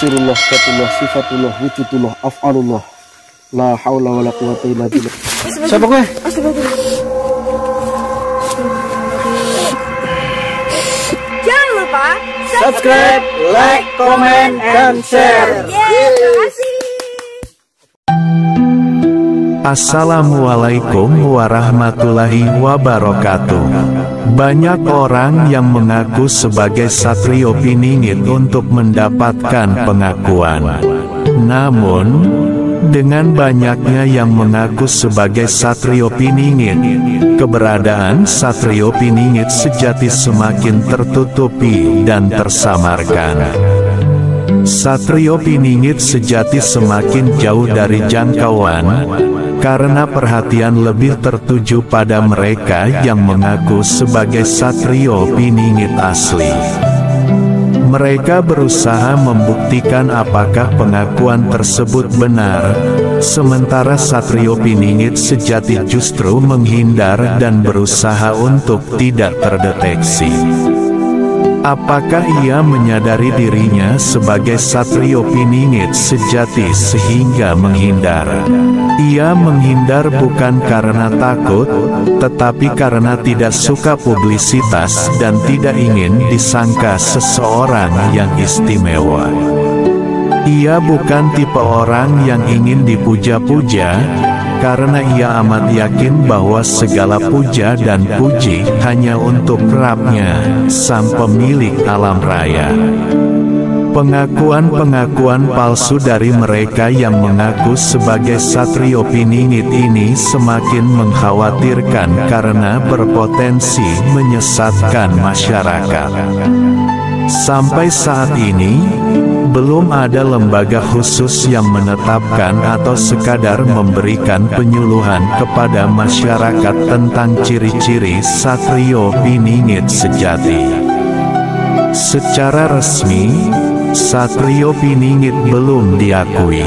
sirullah, katullah, sifatullah, wujudullah, af'alullah. La haula wa la quwata illa billah. Siapa gue? Jangan lupa Subscribe, like, comment, dan share. Terima kasih. Assalamualaikum warahmatullahi wabarakatuh. Banyak orang yang mengaku sebagai Satrio Piningit untuk mendapatkan pengakuan. Namun, dengan banyaknya yang mengaku sebagai Satrio Piningit, keberadaan Satrio Piningit sejati semakin tertutupi dan tersamarkan. Satrio Piningit sejati semakin jauh dari jangkauan, karena perhatian lebih tertuju pada mereka yang mengaku sebagai Satrio Piningit asli. Mereka berusaha membuktikan apakah pengakuan tersebut benar, sementara Satrio Piningit sejati justru menghindar dan berusaha untuk tidak terdeteksi. Apakah ia menyadari dirinya sebagai Satrio Piningit sejati sehingga menghindar? Ia menghindar bukan karena takut, tetapi karena tidak suka publisitas dan tidak ingin disangka seseorang yang istimewa. Ia bukan tipe orang yang ingin dipuja-puja, karena ia amat yakin bahwa segala puja dan puji hanya untuk Rabb-Nya, sang pemilik alam raya. Pengakuan-pengakuan palsu dari mereka yang mengaku sebagai Satrio Piningit ini semakin mengkhawatirkan karena berpotensi menyesatkan masyarakat. Sampai saat ini, belum ada lembaga khusus yang menetapkan atau sekadar memberikan penyuluhan kepada masyarakat tentang ciri-ciri Satrio Piningit sejati. Secara resmi, Satrio Piningit belum diakui.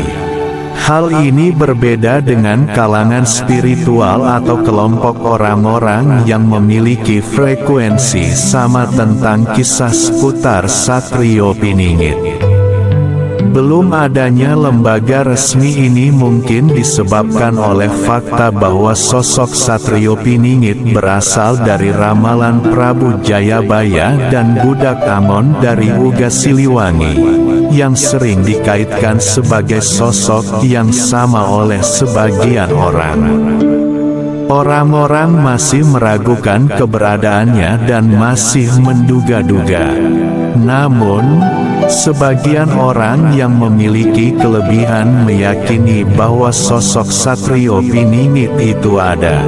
Hal ini berbeda dengan kalangan spiritual atau kelompok orang-orang yang memiliki frekuensi sama tentang kisah seputar Satrio Piningit. Belum adanya lembaga resmi ini mungkin disebabkan oleh fakta bahwa sosok Satrio Piningit berasal dari ramalan Prabu Jayabaya dan budak Amon dari Uga Siliwangi, yang sering dikaitkan sebagai sosok yang sama oleh sebagian orang. Orang-orang masih meragukan keberadaannya dan masih menduga-duga. Namun, sebagian orang yang memiliki kelebihan meyakini bahwa sosok Satrio Piningit itu ada.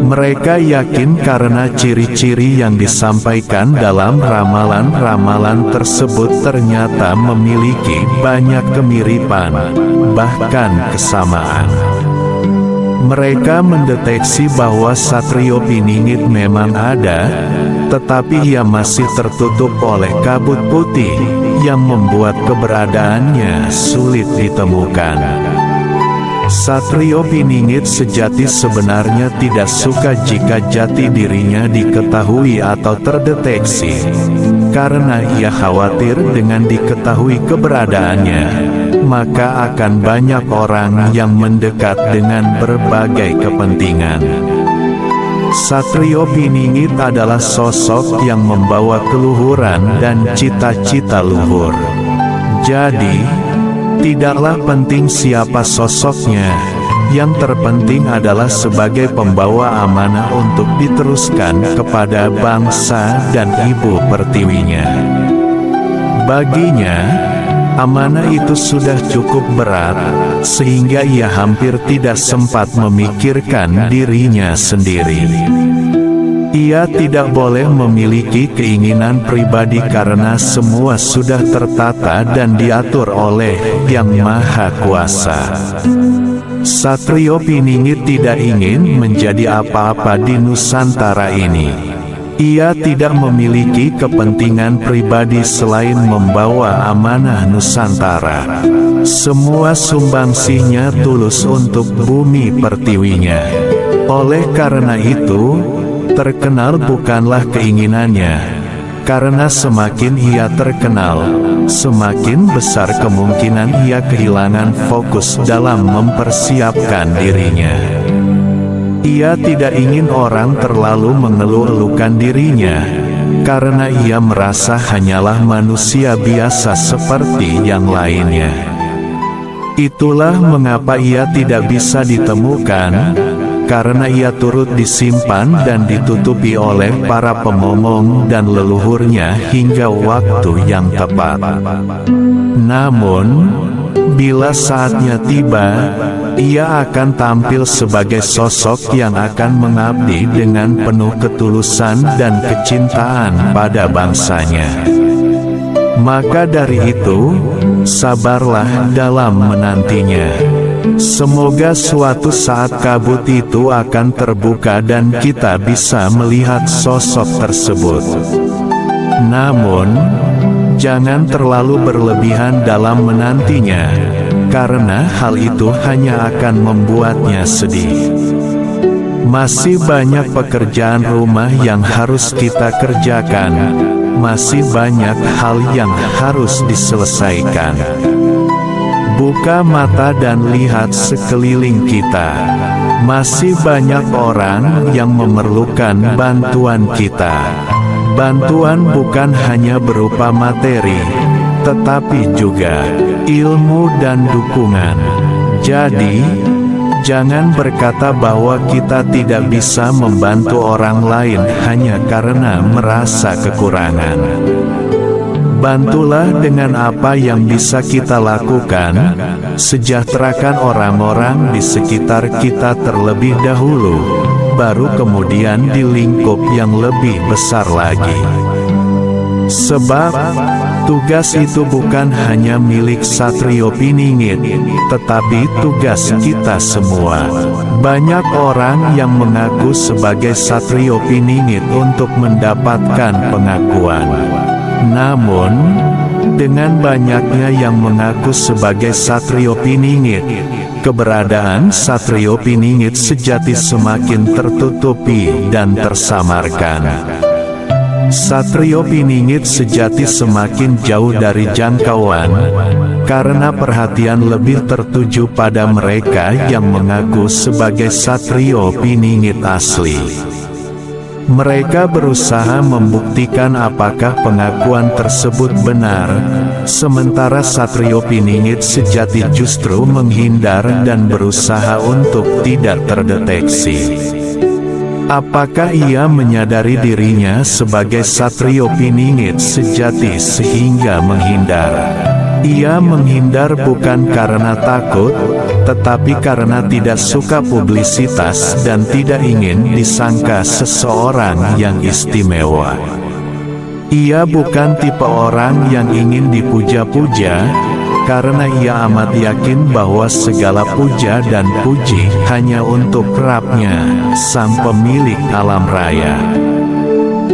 Mereka yakin karena ciri-ciri yang disampaikan dalam ramalan-ramalan tersebut ternyata memiliki banyak kemiripan, bahkan kesamaan. Mereka mendeteksi bahwa Satrio Piningit memang ada, tetapi ia masih tertutup oleh kabut putih, yang membuat keberadaannya sulit ditemukan. Satrio Piningit sejati sebenarnya tidak suka jika jati dirinya diketahui atau terdeteksi, karena ia khawatir dengan diketahui keberadaannya, maka akan banyak orang yang mendekat dengan berbagai kepentingan. Satrio Piningit adalah sosok yang membawa keluhuran dan cita-cita luhur. Jadi, tidaklah penting siapa sosoknya, yang terpenting adalah sebagai pembawa amanah untuk diteruskan kepada bangsa dan ibu pertiwinya. Baginya, amanah itu sudah cukup berat, sehingga ia hampir tidak sempat memikirkan dirinya sendiri. Ia tidak boleh memiliki keinginan pribadi karena semua sudah tertata dan diatur oleh Yang Maha Kuasa. Satrio Piningit tidak ingin menjadi apa-apa di Nusantara ini. Ia tidak memiliki kepentingan pribadi selain membawa amanah Nusantara. Semua sumbangsihnya tulus untuk bumi pertiwinya. Oleh karena itu, terkenal bukanlah keinginannya, karena semakin ia terkenal, semakin besar kemungkinan ia kehilangan fokus dalam mempersiapkan dirinya. Ia tidak ingin orang terlalu mengeluh-elukan dirinya, karena ia merasa hanyalah manusia biasa seperti yang lainnya. Itulah mengapa ia tidak bisa ditemukan, karena ia turut disimpan dan ditutupi oleh para pemomong dan leluhurnya hingga waktu yang tepat. Namun, bila saatnya tiba, ia akan tampil sebagai sosok yang akan mengabdi dengan penuh ketulusan dan kecintaan pada bangsanya. Maka dari itu, sabarlah dalam menantinya. Semoga suatu saat kabut itu akan terbuka dan kita bisa melihat sosok tersebut. Namun, jangan terlalu berlebihan dalam menantinya, karena hal itu hanya akan membuatnya sedih. Masih banyak pekerjaan rumah yang harus kita kerjakan. Masih banyak hal yang harus diselesaikan. Buka mata dan lihat sekeliling kita. Masih banyak orang yang memerlukan bantuan kita. Bantuan bukan hanya berupa materi, tetapi juga ilmu dan dukungan. Jadi, jangan berkata bahwa kita tidak bisa membantu orang lain hanya karena merasa kekurangan. Bantulah dengan apa yang bisa kita lakukan, sejahterakan orang-orang di sekitar kita terlebih dahulu, baru kemudian di lingkup yang lebih besar lagi. Sebab, tugas itu bukan hanya milik Satrio Piningit, tetapi tugas kita semua. Banyak orang yang mengaku sebagai Satrio Piningit untuk mendapatkan pengakuan. Namun, dengan banyaknya yang mengaku sebagai Satrio Piningit, keberadaan Satrio Piningit sejati semakin tertutupi dan tersamarkan. Satrio Piningit sejati semakin jauh dari jangkauan, karena perhatian lebih tertuju pada mereka yang mengaku sebagai Satrio Piningit asli. Mereka berusaha membuktikan apakah pengakuan tersebut benar, sementara Satrio Piningit sejati justru menghindar dan berusaha untuk tidak terdeteksi. Apakah ia menyadari dirinya sebagai Satrio Piningit sejati sehingga menghindar? Ia menghindar bukan karena takut, tetapi karena tidak suka publisitas dan tidak ingin disangka seseorang yang istimewa. Ia bukan tipe orang yang ingin dipuja-puja, karena ia amat yakin bahwa segala puja dan puji hanya untuk Rabnya, sang pemilik alam raya.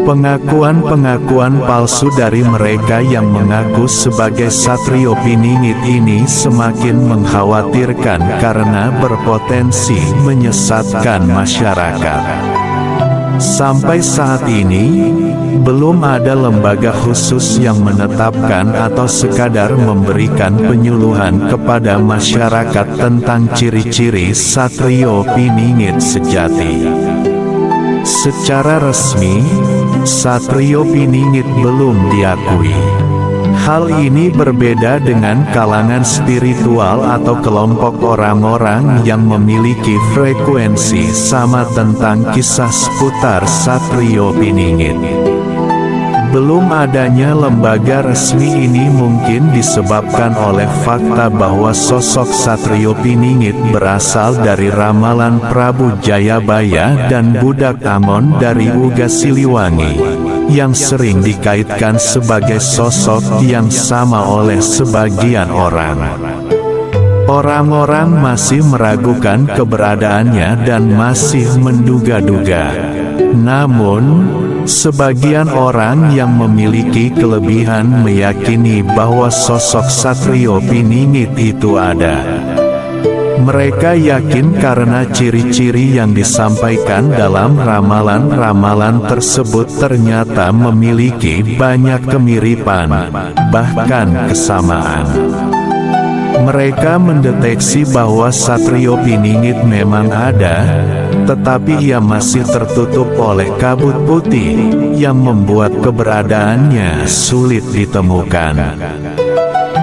Pengakuan-pengakuan palsu dari mereka yang mengaku sebagai Satrio Piningit ini semakin mengkhawatirkan karena berpotensi menyesatkan masyarakat. Sampai saat ini, belum ada lembaga khusus yang menetapkan atau sekadar memberikan penyuluhan kepada masyarakat tentang ciri-ciri Satrio Piningit sejati. Secara resmi, Satrio Piningit belum diakui. Hal ini berbeda dengan kalangan spiritual atau kelompok orang-orang yang memiliki frekuensi sama tentang kisah seputar Satrio Piningit. Belum adanya lembaga resmi ini mungkin disebabkan oleh fakta bahwa sosok Satrio Piningit berasal dari ramalan Prabu Jayabaya dan budak Amon dari Uga Siliwangi, yang sering dikaitkan sebagai sosok yang sama oleh sebagian orang. Orang-orang masih meragukan keberadaannya dan masih menduga-duga. Namun, sebagian orang yang memiliki kelebihan meyakini bahwa sosok Satrio Piningit itu ada. Mereka yakin karena ciri-ciri yang disampaikan dalam ramalan-ramalan tersebut ternyata memiliki banyak kemiripan, bahkan kesamaan. Mereka mendeteksi bahwa Satrio Piningit memang ada, tetapi ia masih tertutup oleh kabut putih, yang membuat keberadaannya sulit ditemukan.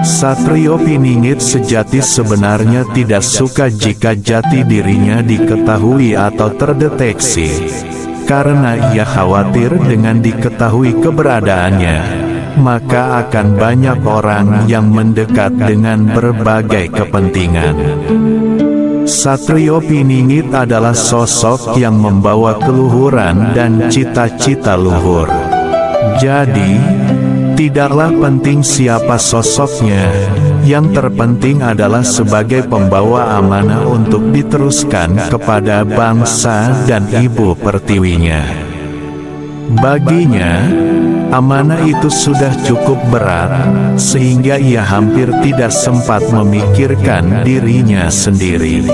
Satrio Piningit sejati sebenarnya tidak suka jika jati dirinya diketahui atau terdeteksi, karena ia khawatir dengan diketahui keberadaannya, maka akan banyak orang yang mendekat dengan berbagai kepentingan. Satrio Piningit adalah sosok yang membawa keluhuran dan cita-cita luhur. Jadi, tidaklah penting siapa sosoknya, yang terpenting adalah sebagai pembawa amanah untuk diteruskan kepada bangsa dan ibu pertiwinya. Baginya, amanah itu sudah cukup berat, sehingga ia hampir tidak sempat memikirkan dirinya sendiri.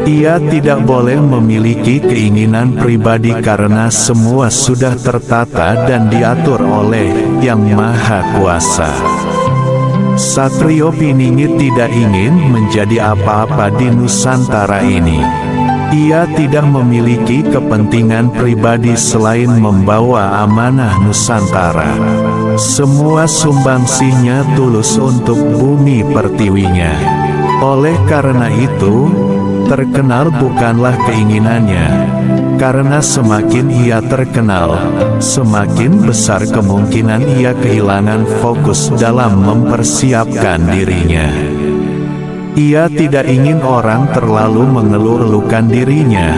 Ia tidak boleh memiliki keinginan pribadi karena semua sudah tertata dan diatur oleh Yang Maha Kuasa. Satrio Piningit tidak ingin menjadi apa-apa di Nusantara ini. Ia tidak memiliki kepentingan pribadi selain membawa amanah Nusantara. Semua sumbangsihnya tulus untuk bumi pertiwinya. Oleh karena itu, terkenal bukanlah keinginannya, karena semakin ia terkenal, semakin besar kemungkinan ia kehilangan fokus dalam mempersiapkan dirinya. Ia tidak ingin orang terlalu mengeluh-elukan dirinya,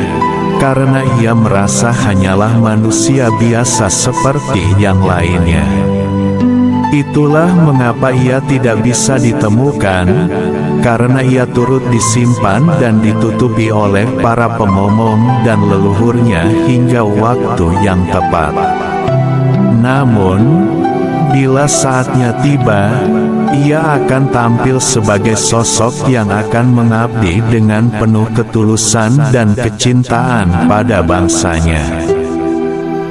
karena ia merasa hanyalah manusia biasa seperti yang lainnya. Itulah mengapa ia tidak bisa ditemukan, karena ia turut disimpan dan ditutupi oleh para pemomong dan leluhurnya hingga waktu yang tepat. Namun, bila saatnya tiba, ia akan tampil sebagai sosok yang akan mengabdi dengan penuh ketulusan dan kecintaan pada bangsanya.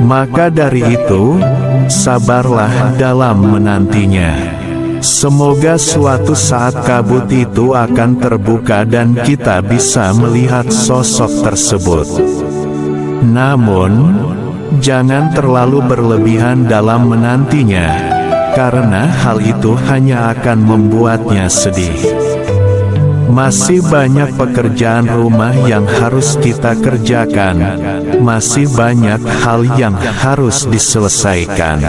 Maka dari itu, sabarlah dalam menantinya. Semoga suatu saat kabut itu akan terbuka dan kita bisa melihat sosok tersebut. Namun, jangan terlalu berlebihan dalam menantinya, karena hal itu hanya akan membuatnya sedih. Masih banyak pekerjaan rumah yang harus kita kerjakan, masih banyak hal yang harus diselesaikan.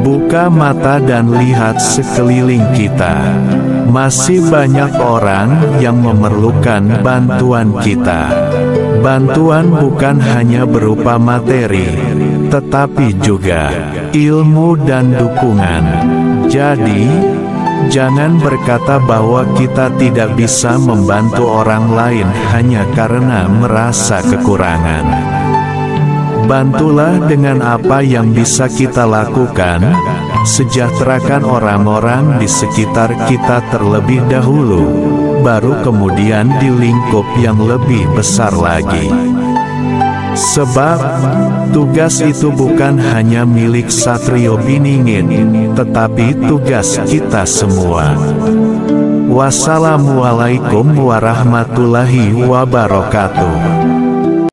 Buka mata dan lihat sekeliling kita. Masih banyak orang yang memerlukan bantuan kita. Bantuan bukan hanya berupa materi, tetapi juga ilmu dan dukungan. Jadi, jangan berkata bahwa kita tidak bisa membantu orang lain hanya karena merasa kekurangan. Bantulah dengan apa yang bisa kita lakukan, sejahterakan orang-orang di sekitar kita terlebih dahulu, baru kemudian di lingkup yang lebih besar lagi. Sebab, tugas itu bukan hanya milik Satrio Piningit, tetapi tugas kita semua. Wassalamualaikum warahmatullahi wabarakatuh.